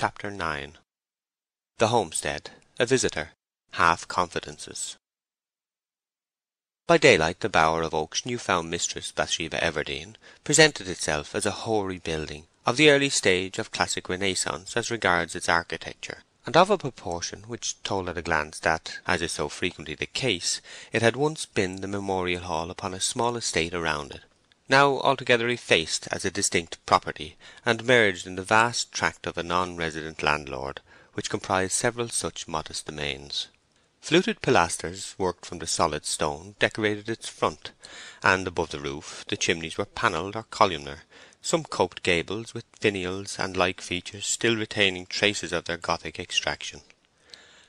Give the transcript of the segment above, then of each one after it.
Chapter 9. The Homestead, a Visitor, Half-Confidences. By daylight the bower of Oak's new-found mistress, Bathsheba Everdene, presented itself as a hoary building of the early stage of classic Renaissance as regards its architecture, and of a proportion which told at a glance that, as is so frequently the case, it had once been the memorial hall upon a small estate around it, now altogether effaced as a distinct property, and merged in the vast tract of a non-resident landlord, which comprised several such modest domains. Fluted pilasters, worked from the solid stone, decorated its front, and above the roof the chimneys were panelled or columnar, some coped gables with finials and like features still retaining traces of their Gothic extraction.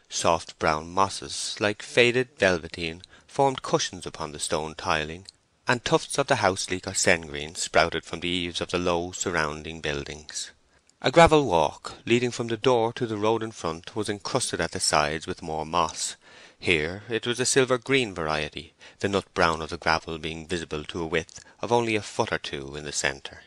Soft brown mosses, like faded velveteen, formed cushions upon the stone tiling, and tufts of the houseleek or sengreen sprouted from the eaves of the low surrounding buildings. A gravel walk, leading from the door to the road in front, was encrusted at the sides with more moss. Here it was a silver-green variety, the nut-brown of the gravel being visible to a width of only a foot or two in the centre.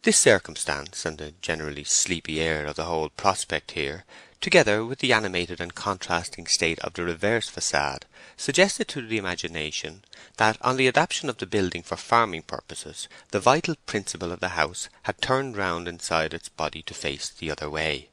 This circumstance, and the generally sleepy air of the whole prospect here, together with the animated and contrasting state of the reverse façade, suggested to the imagination that on the adaptation of the building for farming purposes the vital principle of the house had turned round inside its body to face the other way.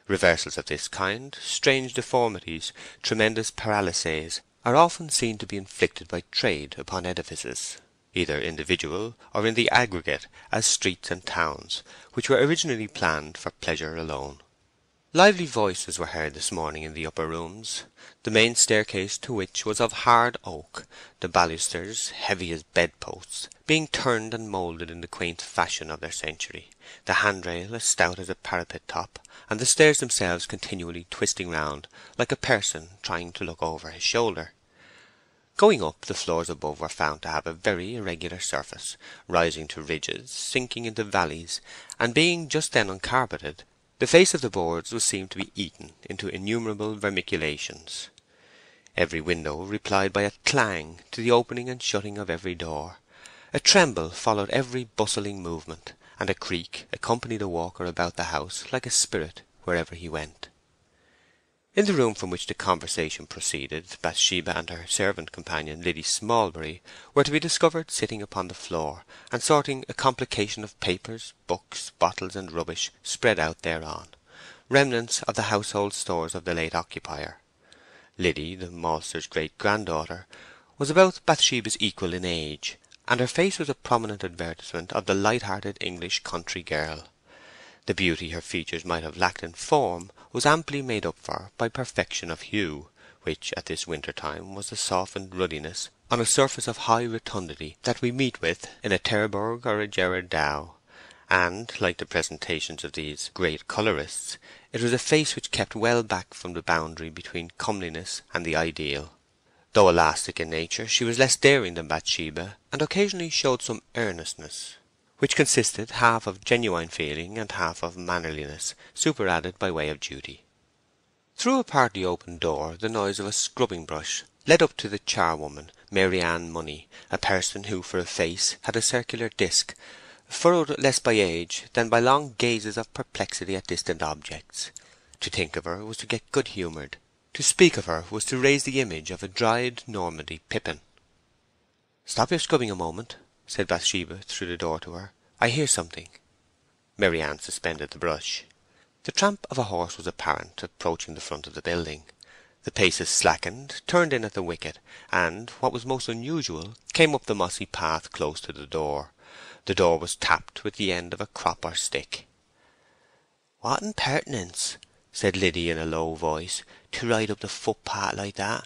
Reversals of this kind, strange deformities, tremendous paralyses, are often seen to be inflicted by trade upon edifices, either individual or in the aggregate, as streets and towns, which were originally planned for pleasure alone. Lively voices were heard this morning in the upper rooms, the main staircase to which was of hard oak, the balusters, heavy as bedposts, being turned and moulded in the quaint fashion of their century, the handrail as stout as a parapet top, and the stairs themselves continually twisting round like a person trying to look over his shoulder. Going up, the floors above were found to have a very irregular surface, rising to ridges, sinking into valleys, and being just then uncarpeted, the face of the boards was seen to be eaten into innumerable vermiculations. Every window replied by a clang to the opening and shutting of every door. A tremble followed every bustling movement, and a creak accompanied a walker about the house like a spirit wherever he went. In the room from which the conversation proceeded, Bathsheba and her servant companion, Liddy Smallbury, were to be discovered sitting upon the floor, and sorting a complication of papers, books, bottles, and rubbish spread out thereon, remnants of the household stores of the late occupier. Liddy, the maltster's great-granddaughter, was about Bathsheba's equal in age, and her face was a prominent advertisement of the light-hearted English country girl. The beauty her features might have lacked in form was amply made up for by perfection of hue, which at this winter-time was the softened ruddiness on a surface of high rotundity that we meet with in a Terburg or a Gerard Dow, and, like the presentations of these great colourists, it was a face which kept well back from the boundary between comeliness and the ideal. Though elastic in nature, she was less daring than Bathsheba, and occasionally showed some earnestness, which consisted half of genuine feeling and half of mannerliness superadded by way of duty. Through a partly open door the noise of a scrubbing-brush led up to the charwoman, Mary Ann Money, a person who for a face had a circular disc, furrowed less by age than by long gazes of perplexity at distant objects. To think of her was to get good-humoured. To speak of her was to raise the image of a dried Normandy pippin. "Stop your scrubbing a moment," said Bathsheba through the door to her. "I hear something." Mary Ann suspended the brush. The tramp of a horse was apparent, approaching the front of the building. The paces slackened, turned in at the wicket, and, what was most unusual, came up the mossy path close to the door. The door was tapped with the end of a crop or stick. "What impertinence," said Liddy in a low voice, "to ride up the footpath like that.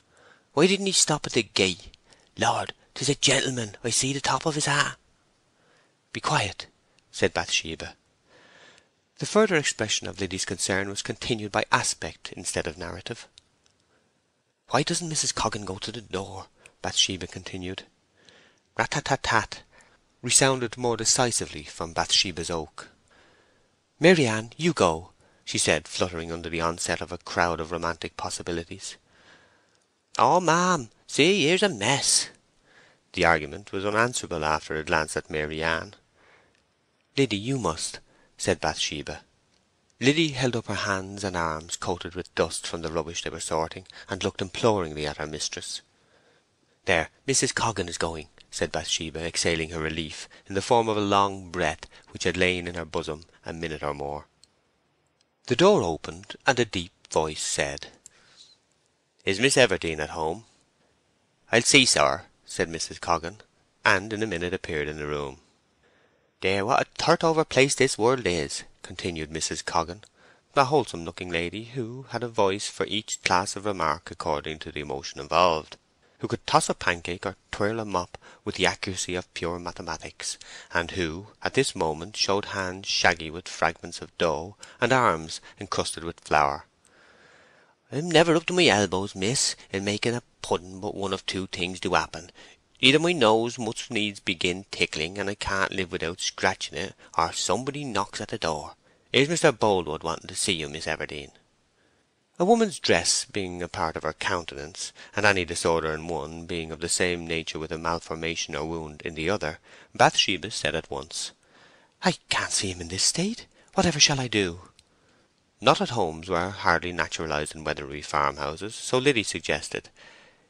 Why didn't he stop at the gate? Lord, 'tis a gentleman. I see the top of his hat." "Be quiet," said Bathsheba. The further expression of Liddy's concern was continued by aspect instead of narrative. "Why doesn't Mrs. Coggan go to the door?" Bathsheba continued. Rat-tat-tat-tat resounded more decisively from Bathsheba's oak. "Mary Ann, you go," she said, fluttering under the onset of a crowd of romantic possibilities. "Oh, ma'am, see, here's a mess." The argument was unanswerable after a glance at Mary Ann. "Liddy, you must," said Bathsheba. Liddy held up her hands and arms coated with dust from the rubbish they were sorting, and looked imploringly at her mistress. "There, Mrs. Coggan is going," said Bathsheba, exhaling her relief in the form of a long breath which had lain in her bosom a minute or more. The door opened, and a deep voice said, "Is Miss Everdene at home?" "I'll see, sir," said Mrs. Coggan, and in a minute appeared in the room. "Dear, what a third-over place this world is," continued Mrs. Coggan, a wholesome-looking lady who had a voice for each class of remark according to the emotion involved, who could toss a pancake or twirl a mop with the accuracy of pure mathematics, and who at this moment showed hands shaggy with fragments of dough and arms encrusted with flour. "I'm never up to my elbows, miss, in making a pudding, but one of two things do happen. Either my nose must needs begin tickling, and I can't live without scratching it, or somebody knocks at the door. Here's Mr. Boldwood wanting to see you, Miss Everdene." A woman's dress being a part of her countenance, and any disorder in one being of the same nature with a malformation or wound in the other, Bathsheba said at once, "I can't see him in this state. Whatever shall I do?" Not at homes were hardly naturalized in Weatherbury farmhouses, so Liddy suggested,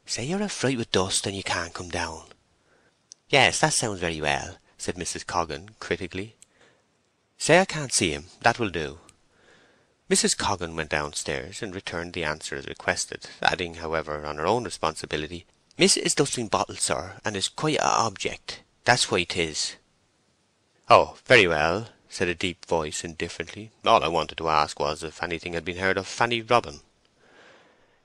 "Say you're a fright with dust and you can't come down." "Yes, that sounds very well," said Mrs. Coggan critically. "Say I can't see him. That will do." Mrs. Coggan went downstairs and returned the answer as requested, adding, however, on her own responsibility, "Miss is dusting bottles, sir, and is quite a object. That's why 'tis." "Oh, very well," said a deep voice indifferently. "All I wanted to ask was if anything had been heard of Fanny Robin."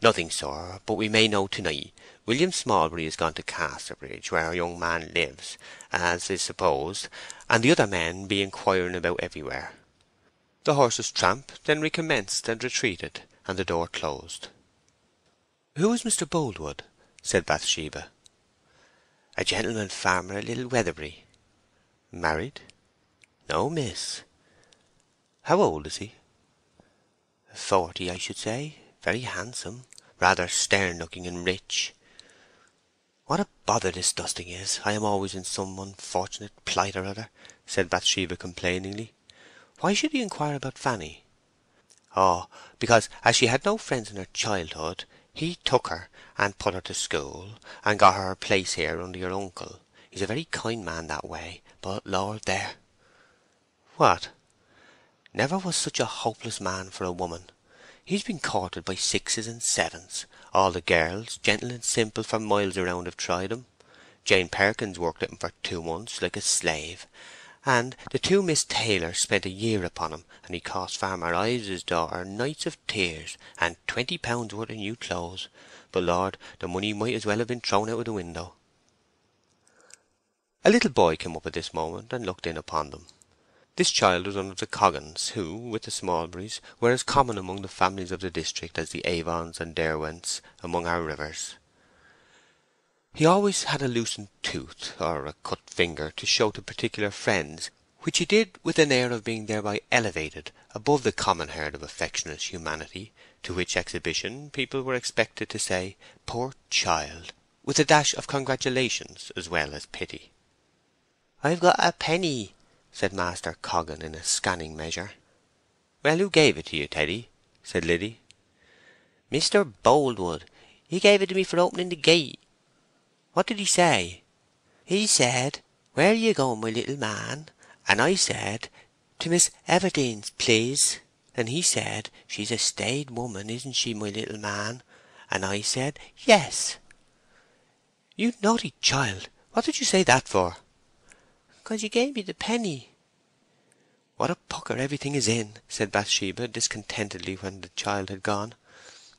"Nothing, sir, but we may know to-night. William Smallbury is gone to Casterbridge, where our young man lives, as is supposed, and the other men be inquiring about everywhere." The horse's tramp then recommenced and retreated, and the door closed. "Who is Mr. Boldwood?" said Bathsheba. "A gentleman farmer at Little Weatherbury." "Married?" "No, miss." "How old is he?" "40, I should say. Very handsome, rather stern-looking and rich." "What a bother this dusting is! I am always in some unfortunate plight or other," said Bathsheba complainingly. "Why should he inquire about Fanny?" "Oh, because as she had no friends in her childhood, he took her and put her to school, and got her a place here under your uncle. He's a very kind man that way, but Lord, there!" "What?" "Never was such a hopeless man for a woman. He's been courted by 6s and 7s. All the girls, gentle and simple for miles around, have tried him. Jane Perkins worked at him for 2 months, like a slave. And the 2 Miss Taylors spent a year upon him, and he cost Farmer Ives's daughter nights of tears and £20 worth of new clothes. But Lord, the money might as well have been thrown out of the window." A little boy came up at this moment and looked in upon them. This child was one of the Coggans, who, with the Smallburys, were as common among the families of the district as the Avons and Derwents among our rivers. He always had a loosened tooth or a cut finger to show to particular friends, which he did with an air of being thereby elevated above the common herd of affectionate humanity, to which exhibition people were expected to say, "Poor child," with a dash of congratulations as well as pity. "I've got a penny," said Master Coggan in a scanning measure. "Well, who gave it to you, Teddy?" said Liddy. "Mr. Boldwood. He gave it to me for opening the gate." "What did he say?" "He said, 'Where are you going, my little man?' And I said, 'To Miss Everdene's, please.' And he said, 'She's a staid woman, isn't she, my little man?' And I said, 'Yes.'" "You naughty child! What did you say that for?" "'Cause you gave me the penny." "What a pucker everything is in!" said Bathsheba discontentedly when the child had gone.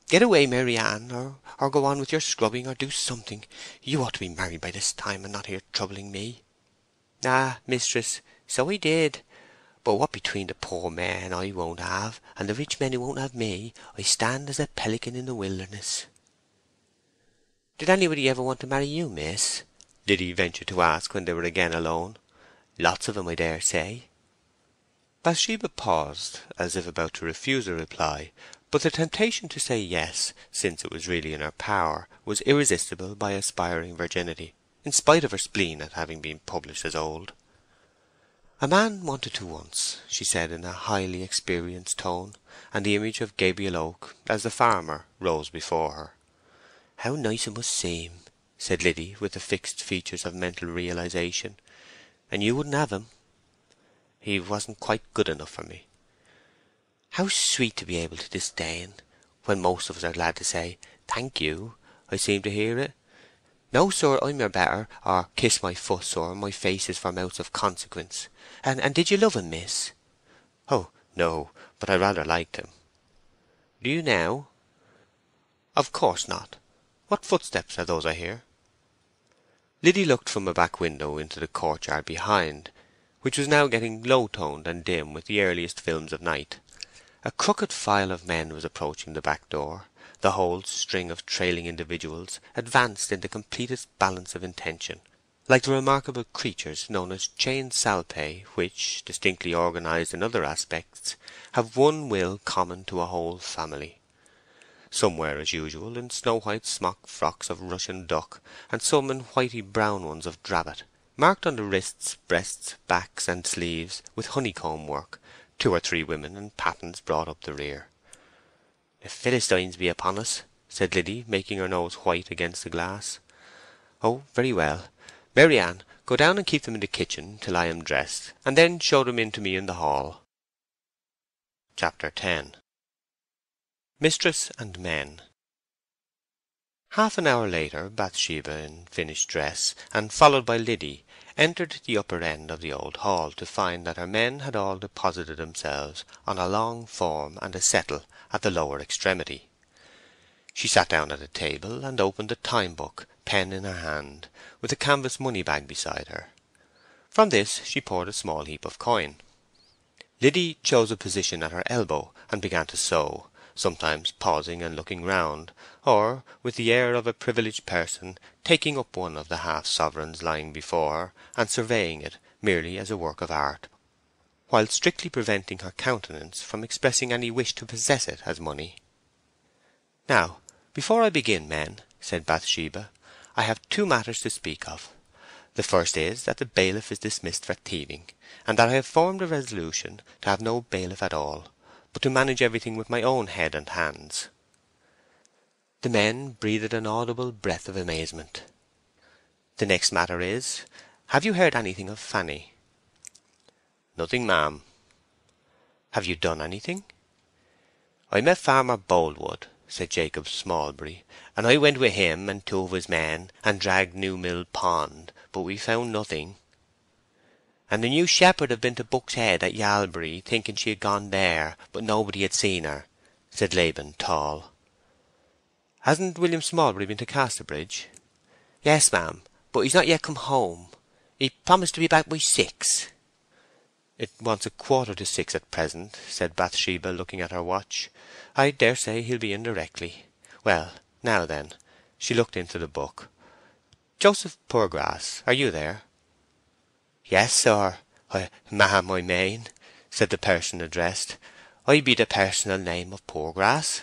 "Get away, Maryann, or go on with your scrubbing, or do something. You ought to be married by this time, and not here troubling me." "Ah, mistress, so I did. But what between the poor men I won't have, and the rich men who won't have me, I stand as a pelican in the wilderness." "Did anybody ever want to marry you, miss?" Liddy ventured to ask when they were again alone. "Lots of 'em, I dare say." Bathsheba paused, as if about to refuse a reply, but the temptation to say yes, since it was really in her power, was irresistible by aspiring virginity, in spite of her spleen at having been published as old. "A man wanted to once," she said in a highly experienced tone, and the image of Gabriel Oak, as the farmer, rose before her. "How nice it must seem," said Liddy, with the fixed features of mental realization. "And you wouldn't have him?" "He wasn't quite good enough for me." "How sweet to be able to disdain, when most of us are glad to say, 'Thank you.' I seem to hear it. 'No, sir, I'm your better,' or 'Kiss my foot, sir, my face is for mouths of consequence.' And did you love him, miss?" "Oh, no, but I rather liked him." "Do you now?" "Of course not. What footsteps are those I hear?" Liddy looked from a back window into the courtyard behind, which was now getting low-toned and dim with the earliest films of night. A crooked file of men was approaching the back door. The whole string of trailing individuals advanced in the completest balance of intention, like the remarkable creatures known as chained salpæ, which, distinctly organized in other aspects, have one will common to a whole family. Some were, as usual, in snow-white smock frocks of Russian duck, and some in whitey brown ones of drabbet, marked on the wrists, breasts, backs, and sleeves with honeycomb work. 2 or 3 women and pattens brought up the rear. "The Philistines be upon us," said Liddy, making her nose white against the glass. "Oh, very well. Mary Ann, go down and keep them in the kitchen till I am dressed, and then show them in to me in the hall." Chapter 10. Mistress and Men. Half an hour later, Bathsheba, in finished dress, and followed by Liddy, entered the upper end of the old hall to find that her men had all deposited themselves on a long form and a settle at the lower extremity. She sat down at a table and opened a time-book, pen in her hand, with a canvas money-bag beside her. From this she poured a small heap of coin. Liddy chose a position at her elbow and began to sew, sometimes pausing and looking round, or, with the air of a privileged person, taking up one of the half-sovereigns lying before her and surveying it merely as a work of art, while strictly preventing her countenance from expressing any wish to possess it as money. "Now, before I begin, men," said Bathsheba, "I have 2 matters to speak of. The first is that the bailiff is dismissed for thieving, and that I have formed a resolution to have no bailiff at all, but to manage everything with my own head and hands." The men breathed an audible breath of amazement. "The next matter is, have you heard anything of Fanny?" "Nothing, ma'am." "Have you done anything?" "I met Farmer Boldwood," said Jacob Smallbury, "and I went with him and 2 of his men and dragged Newmill Pond, but we found nothing." "And the new shepherd have been to Buck's Head at Yalbury, thinking she had gone there, but nobody had seen her," said Laban Tall. "Hasn't William Smallbury been to Casterbridge?" "Yes, ma'am, but he's not yet come home. He promised to be back by 6. "It wants 5:45 at present," said Bathsheba, looking at her watch. "I daresay he'll be in directly. Well, now then," she looked into the book. "Joseph Poorgrass, are you there?" "Yes, sir. Ma'am, I mane," said the person addressed. "I be the personal name of Poorgrass."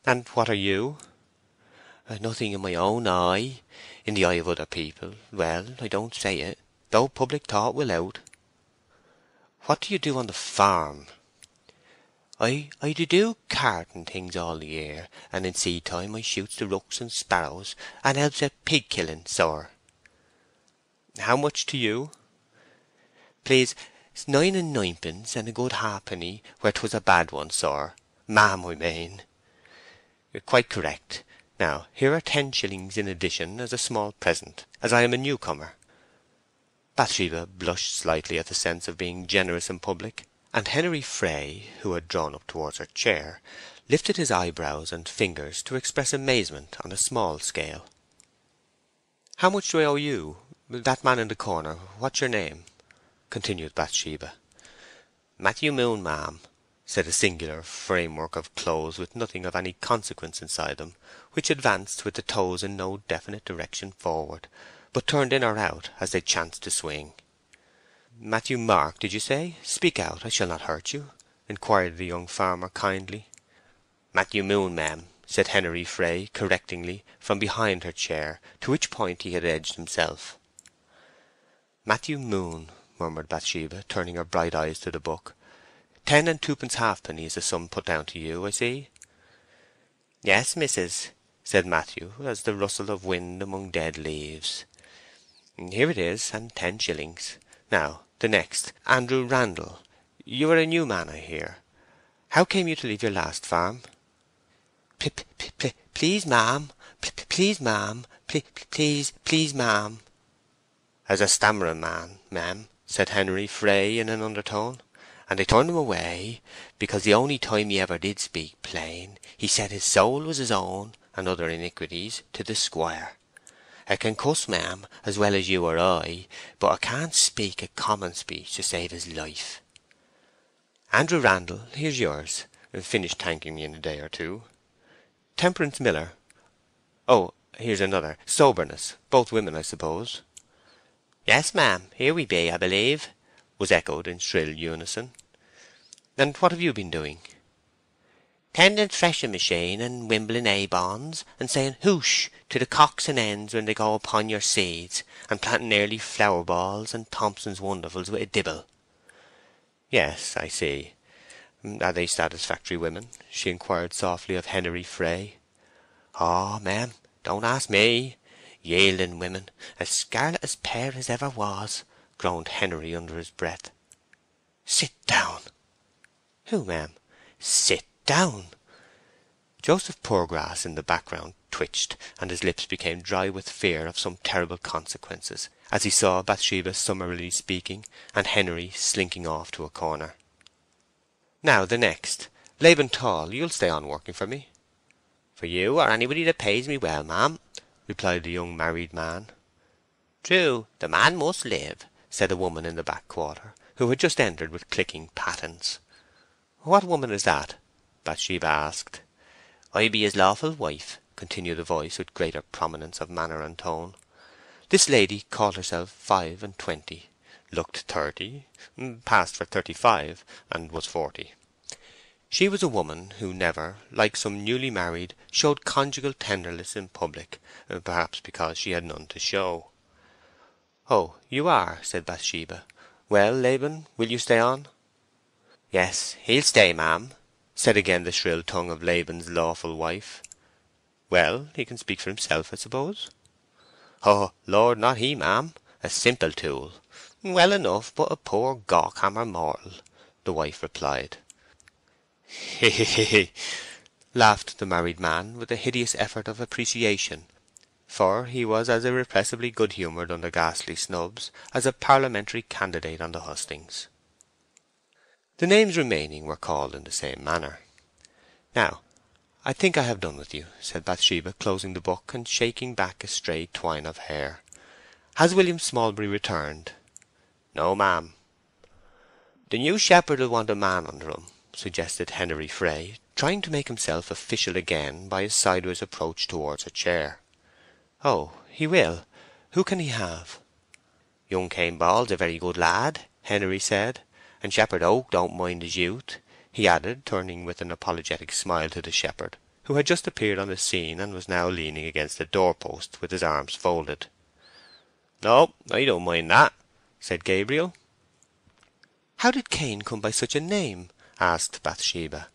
"And what are you?" "Nothing in my own eye. In the eye of other people, well, I don't say it, though public thought will out." "What do you do on the farm?" I do carting things all the year, and in seed time I shoots the rooks and sparrows, and helps at pig killing, sir." "How much to you?" "Please, it's 9 and 9pence, and a good halfpenny where 'twas a bad one, sir. Ma'am, I mane." "Quite correct. Now, here are 10 shillings in addition as a small present, as I am a newcomer." Bathsheba blushed slightly at the sense of being generous in public, and Henery Fray, who had drawn up towards her chair, lifted his eyebrows and fingers to express amazement on a small scale. "How much do I owe you? That man in the corner, what's your name?" continued Bathsheba. "Matthew Moon, ma'am," said a singular framework of clothes with nothing of any consequence inside them, which advanced with the toes in no definite direction forward, but turned in or out as they chanced to swing. "Matthew Mark, did you say? Speak out, I shall not hurt you," inquired the young farmer kindly. "Matthew Moon, ma'am," said Henery Fray correctingly from behind her chair, to which point he had edged himself. "Matthew Moon. murmured Bathsheba, turning her bright eyes to the book. 10 and twopence halfpenny is the sum put down to you, I see. Yes, missus, said Matthew, as the rustle of wind among dead leaves. Here it is, and 10 shillings. Now, the next, Andrew Randall. You are a new man, I hear. How came you to leave your last farm? Please, ma'am, please, ma'am, please, ma'am. As a stammering man, ma'am, said Henry Fray in an undertone, and they turned him away, because the only time he ever did speak plain, he said his soul was his own, and other iniquities, to the squire. I can cuss, ma'am, as well as you or I, but I can't speak a common speech to save his life. Andrew Randall, here's yours. Finish thanking me in a day or two. Temperance Miller. Oh, here's another. Soberness. Both women, I suppose. Yes, ma'am, here we be, I believe, was echoed in shrill unison. And what have you been doing? Tending threshing machine and wimbling bonds, and saying hoosh to the cocks and hens when they go upon your seeds, and planting early flower balls and Thompson's Wonderfuls with a dibble. Yes, I see. Are they satisfactory women? She inquired softly of Henry Fray. Oh, ma'am, don't ask me. Yielding women, as scarlet as pear as ever was, groaned Henry under his breath. Sit down. Who, ma'am? Sit down. Joseph Poorgrass in the background twitched, and his lips became dry with fear of some terrible consequences, as he saw Bathsheba summarily speaking, and Henry slinking off to a corner. Now the next. Laban Tall, you'll stay on working for me. For you or anybody that pays me well, ma'am, replied the young married man. True, the man must live, said a woman in the back quarter, who had just entered with clicking pattens. What woman is that? Bathsheba asked. I be his lawful wife, continued the voice with greater prominence of manner and tone. This lady called herself 25, looked 30, passed for 35, and was 40. She was a woman who never, like some newly married, showed conjugal tenderness in public, perhaps because she had none to show. Oh, you are, said Bathsheba. Well, Laban, will you stay on? Yes, he'll stay, ma'am, said again the shrill tongue of Laban's lawful wife. Well, he can speak for himself, I suppose. Oh, Lord, not he, ma'am. A simple tool. Well enough, but a poor gawkhammer mortal, the wife replied. He, he, laughed the married man with a hideous effort of appreciation, for he was as irrepressibly good-humoured under ghastly snubs as a parliamentary candidate on the hustings. The names remaining were called in the same manner. Now, I think I have done with you, said Bathsheba, closing the book and shaking back a stray twine of hair. Has William Smallbury returned? No, ma'am. The new shepherd will want a man under him, suggested Henry Fray, trying to make himself official again by his sideways approach towards a chair. Oh, he will. Who can he have? Young Cain Ball's a very good lad, Henry said, and Shepherd Oak don't mind his youth, he added, turning with an apologetic smile to the shepherd, who had just appeared on the scene and was now leaning against the doorpost with his arms folded. No, I don't mind that, said Gabriel. How did Cain come by such a name? Asked Bathsheba.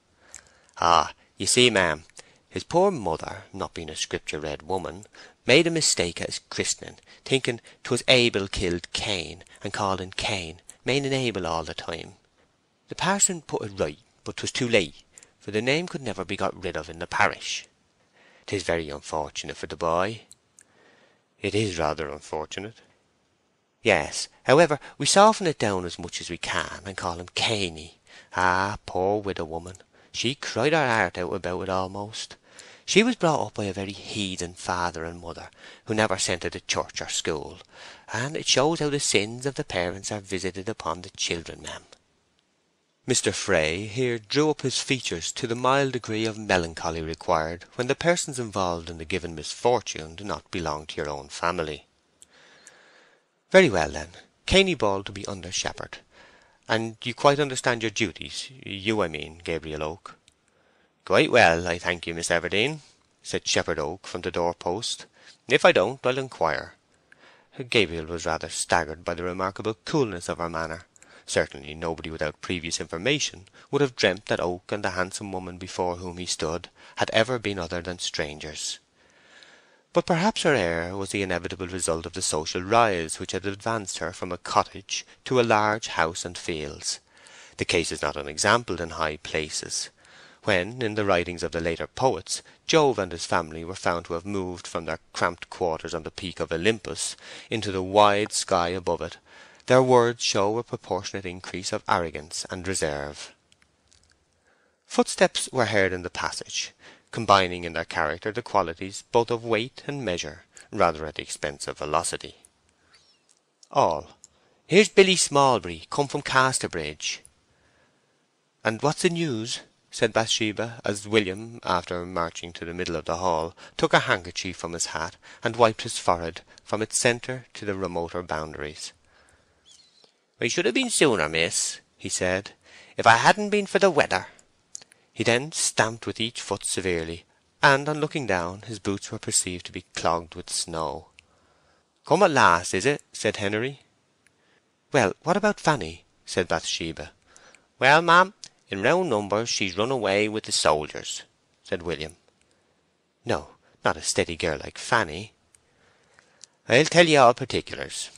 Ah, you see, ma'am, his poor mother, not being a scripture-read woman, made a mistake at his christening, thinking 'twas Abel killed Cain, and called him Cain, meaning Abel all the time. The parson put it right, but 'twas too late, for the name could never be got rid of in the parish. 'Tis very unfortunate for the boy. It is rather unfortunate. Yes, however, we soften it down as much as we can, and call him Cainy. Ah, poor widow woman, she cried her heart out about it almost. She was brought up by a very heathen father and mother, who never sent her to church or school, and it shows how the sins of the parents are visited upon the children, ma'am. Mr. Fray here drew up his features to the mild degree of melancholy required when the persons involved in the given misfortune do not belong to your own family. Very well, then, Cainy Ball to be under shepherd. And you quite understand your duties, you, I mean, Gabriel Oak? Quite well, I thank you, Miss Everdene, said Shepherd Oak from the doorpost. If I don't, I'll inquire. Gabriel was rather staggered by the remarkable coolness of her manner. Certainly nobody without previous information would have dreamt that Oak and the handsome woman before whom he stood had ever been other than strangers. But perhaps her air was the inevitable result of the social rise which had advanced her from a cottage to a large house and fields. The case is not unexampled in high places. When, in the writings of the later poets, Jove and his family were found to have moved from their cramped quarters on the peak of Olympus into the wide sky above it, their words show a proportionate increase of arrogance and reserve. Footsteps were heard in the passage, combining in their character the qualities both of weight and measure, rather at the expense of velocity. All. Here's Billy Smallbury, come from Casterbridge. And what's the news? Said Bathsheba, as William, after marching to the middle of the hall, took a handkerchief from his hat and wiped his forehead from its centre to the remoter boundaries. "I should have been sooner, miss," he said, "if I hadn't been for the weather." He then stamped with each foot severely, and on looking down his boots were perceived to be clogged with snow. "Come at last, is it?" said Henery. "Well, what about Fanny?" said Bathsheba. "Well, ma'am, in round numbers she's run away with the soldiers," said William. "No, not a steady girl like Fanny." "I'll tell ye all particulars.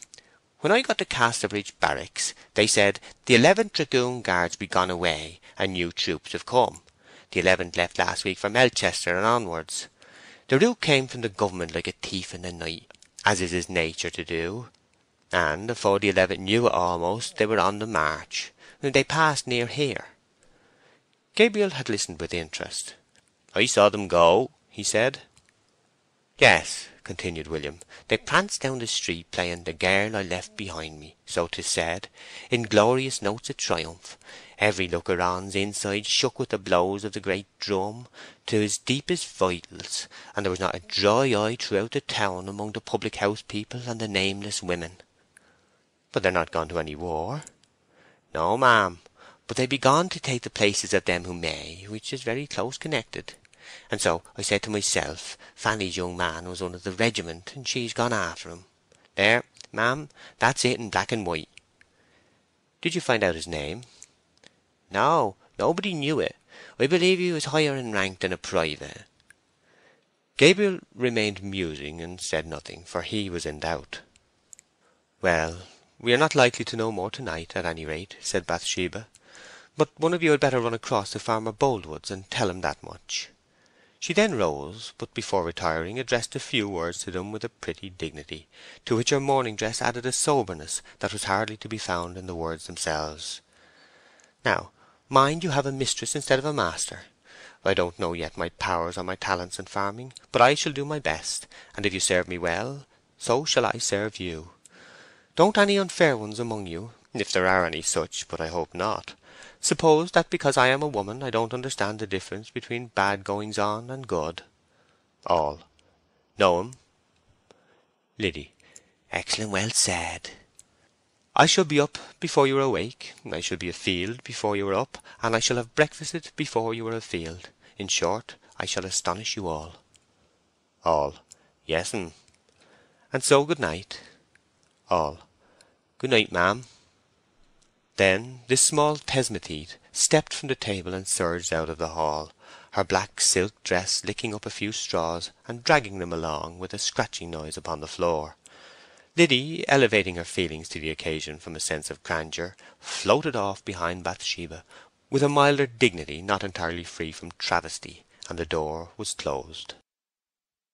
When I got to Casterbridge barracks, they said the 11th Dragoon Guards be gone away, and new troops have come. The 11th left last week for Melchester and onwards. The route came from the government like a thief in the night, as is his nature to do, and afore the 11th knew it almost, they were on the march. They passed near here." Gabriel had listened with interest. "I saw them go," he said. "Yes," continued William, "they pranced down the street playing 'The Girl I Left Behind Me,' so 'tis said, in glorious notes of triumph. Every looker-on's inside shook with the blows of the great drum to his deepest vitals, and there was not a dry eye throughout the town among the public-house people and the nameless women." "But they're not gone to any war?" "No, ma'am, but they be gone to take the places of them who may, which is very close connected. And so I said to myself, Fanny's young man was one of the regiment, and she's gone after him. There, ma'am, that's it in black and white." "Did you find out his name?" "No, nobody knew it. I believe he was higher in rank than a private." Gabriel remained musing and said nothing, for he was in doubt. "Well, we are not likely to know more to-night, at any rate," said Bathsheba. "But one of you had better run across to Farmer Boldwood's and tell him that much." She then rose, but before retiring addressed a few words to them with a pretty dignity, to which her morning dress added a soberness that was hardly to be found in the words themselves. "Now, mind you have a mistress instead of a master. I don't know yet my powers or my talents in farming, but I shall do my best, and if you serve me well, so shall I serve you. Don't any unfair ones among you, if there are any such, but I hope not, suppose that because I am a woman I don't understand the difference between bad goings-on and good." All. "Know him?" Liddy. "Excellent well said." "I shall be up before you are awake, I shall be afield before you are up, and I shall have breakfasted before you are afield. In short, I shall astonish you all." All. "Yes'm." "And so good night." All. "Good night, ma'am." Then this small thesmothete stepped from the table and surged out of the hall, her black silk dress licking up a few straws and dragging them along with a scratching noise upon the floor. Liddy, elevating her feelings to the occasion from a sense of grandeur, floated off behind Bathsheba with a milder dignity not entirely free from travesty, and the door was closed.